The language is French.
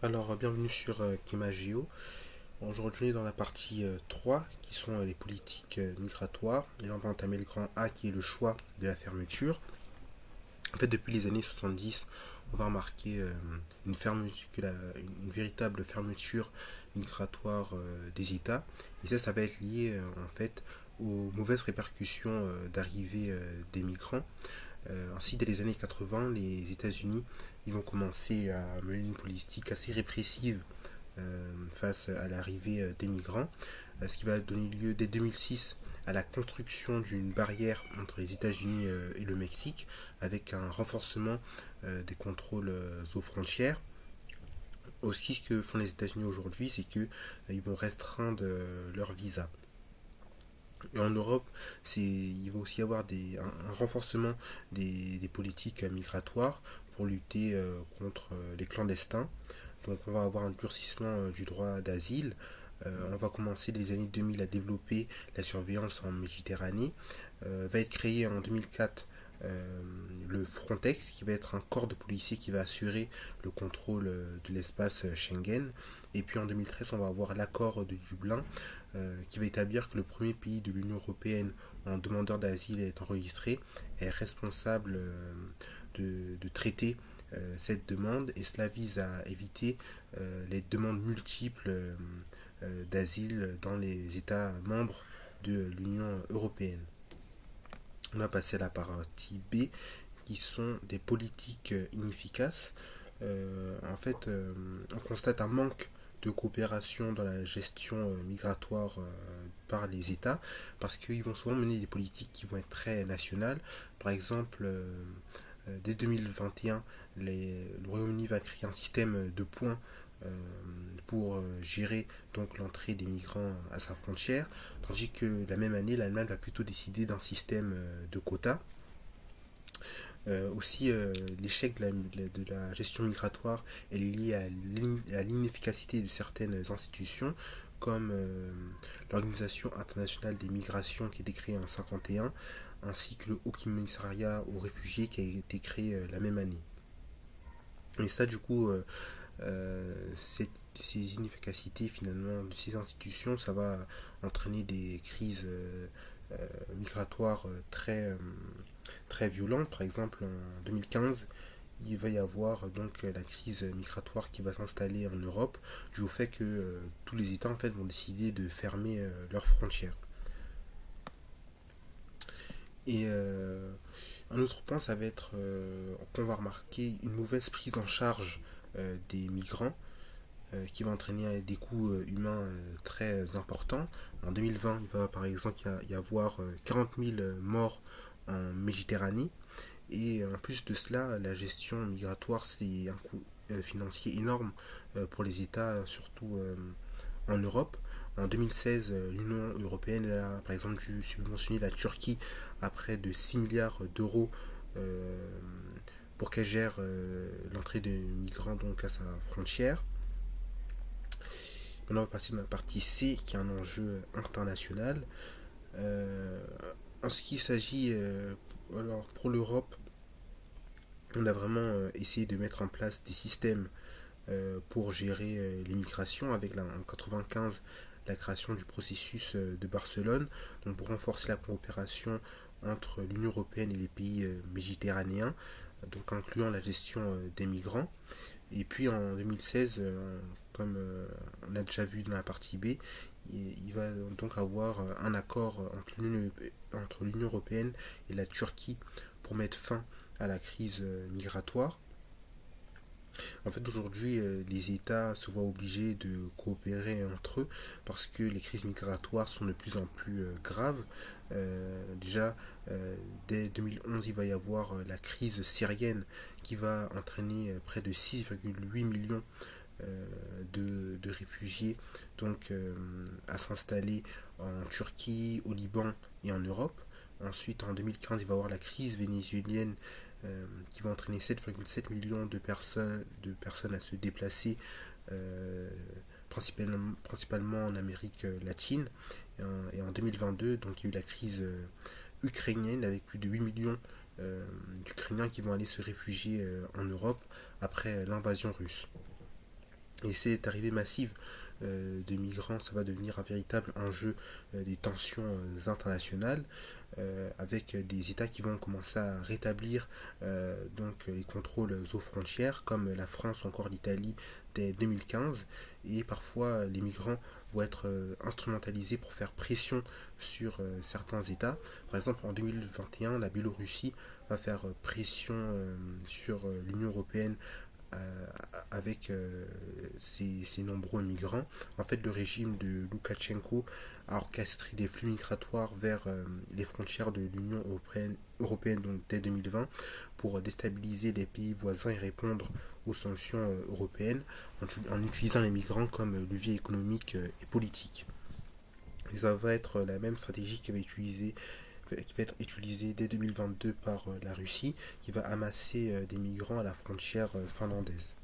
Alors, bienvenue sur Kimageo. Aujourd'hui, on est dans la partie 3, qui sont les politiques migratoires. Et là, on va entamer le grand A, qui est le choix de la fermeture. En fait, depuis les années 70, on va remarquer une véritable fermeture migratoire des États. Et ça va être lié en fait aux mauvaises répercussions d'arrivée des migrants. Ainsi, dès les années 80, les États-Unis ils vont commencer à mener une politique assez répressive face à l'arrivée des migrants, ce qui va donner lieu dès 2006 à la construction d'une barrière entre les États-Unis et le Mexique, avec un renforcement des contrôles aux frontières. Aussi, ce que font les États-Unis aujourd'hui, c'est qu'ils vont restreindre leur visa. Et en Europe, il va aussi y avoir un renforcement des politiques migratoires pour lutter contre les clandestins. Donc on va avoir un durcissement du droit d'asile. On va commencer les années 2000 à développer la surveillance en Méditerranée. Va être créé en 2004 le Frontex, qui va être un corps de policiers qui va assurer le contrôle de l'espace Schengen. Et puis en 2013, on va avoir l'accord de Dublin, qui va établir que le premier pays de l'Union européenne en demandeur d'asile est enregistré est responsable de traiter cette demande, et cela vise à éviter les demandes multiples d'asile dans les États membres de l'Union européenne. On va passer à la partie B, qui sont des politiques inefficaces. On constate un manque de coopération dans la gestion migratoire par les États, parce qu'ils vont souvent mener des politiques qui vont être très nationales. Par exemple, dès 2021, le Royaume-Uni va créer un système de points euh, pour gérer donc l'entrée des migrants à sa frontière, tandis que la même année, l'Allemagne va plutôt décider d'un système de quotas. Aussi, l'échec de la gestion migratoire est lié à l'inefficacité de certaines institutions, comme l'Organisation internationale des migrations qui a été créée en 1951, ainsi que le Haut Commissariat aux réfugiés qui a été créé la même année. Et ça, du coup, ces inefficacités finalement de ces institutions, ça va entraîner des crises migratoires très violentes. Par exemple, en 2015, il va y avoir donc la crise migratoire qui va s'installer en Europe, dû au fait que tous les États en fait vont décider de fermer leurs frontières. Et un autre point, ça va être qu'on va remarquer une mauvaise prise en charge des migrants, qui va entraîner des coûts humains très importants. En 2020, il va par exemple y avoir 40 000 morts en Méditerranée. Et en plus de cela, la gestion migratoire, c'est un coût financier énorme pour les États, surtout en Europe. En 2016, l'Union européenne a par exemple dû subventionner la Turquie à près de 6 milliards d'euros euh, pour qu'elle gère l'entrée des migrants donc à sa frontière. Maintenant, on va passer dans la partie C, qui est un enjeu international. Euh, En ce qui s'agit, alors pour l'Europe, on a vraiment essayé de mettre en place des systèmes pour gérer l'immigration, avec en 1995 la création du processus de Barcelone, donc pour renforcer la coopération entre l'Union européenne et les pays méditerranéens, donc incluant la gestion des migrants. Et puis en 2016, comme on a déjà vu dans la partie B, il va donc avoir un accord entre l'Union européenne et la Turquie pour mettre fin à la crise migratoire. En fait, aujourd'hui, les États se voient obligés de coopérer entre eux parce que les crises migratoires sont de plus en plus graves. Déjà, dès 2011, il va y avoir la crise syrienne qui va entraîner près de 6,8 millions de réfugiés donc, à s'installer en Turquie, au Liban et en Europe. Ensuite, en 2015, il va y avoir la crise vénézuélienne qui va entraîner 7,7 millions de personnes à se déplacer, euh, principalement en Amérique latine. Et en 2022, donc, il y a eu la crise ukrainienne avec plus de 8 millions d'Ukrainiens qui vont aller se réfugier en Europe après l'invasion russe. Et cette arrivée massive de migrants, ça va devenir un véritable enjeu des tensions internationales, avec des États qui vont commencer à rétablir donc les contrôles aux frontières, comme la France ou encore l'Italie dès 2015. Et parfois, les migrants vont être instrumentalisés pour faire pression sur certains États. Par exemple, en 2021, la Biélorussie va faire pression sur l'Union européenne euh, avec ces nombreux migrants. En fait, le régime de Loukachenko a orchestré des flux migratoires vers les frontières de l'Union européenne donc dès 2020 pour déstabiliser les pays voisins et répondre aux sanctions européennes en utilisant les migrants comme levier économique et politique. Et ça va être la même stratégie qui va être utilisée dès 2022 par la Russie, qui va amasser des migrants à la frontière finlandaise.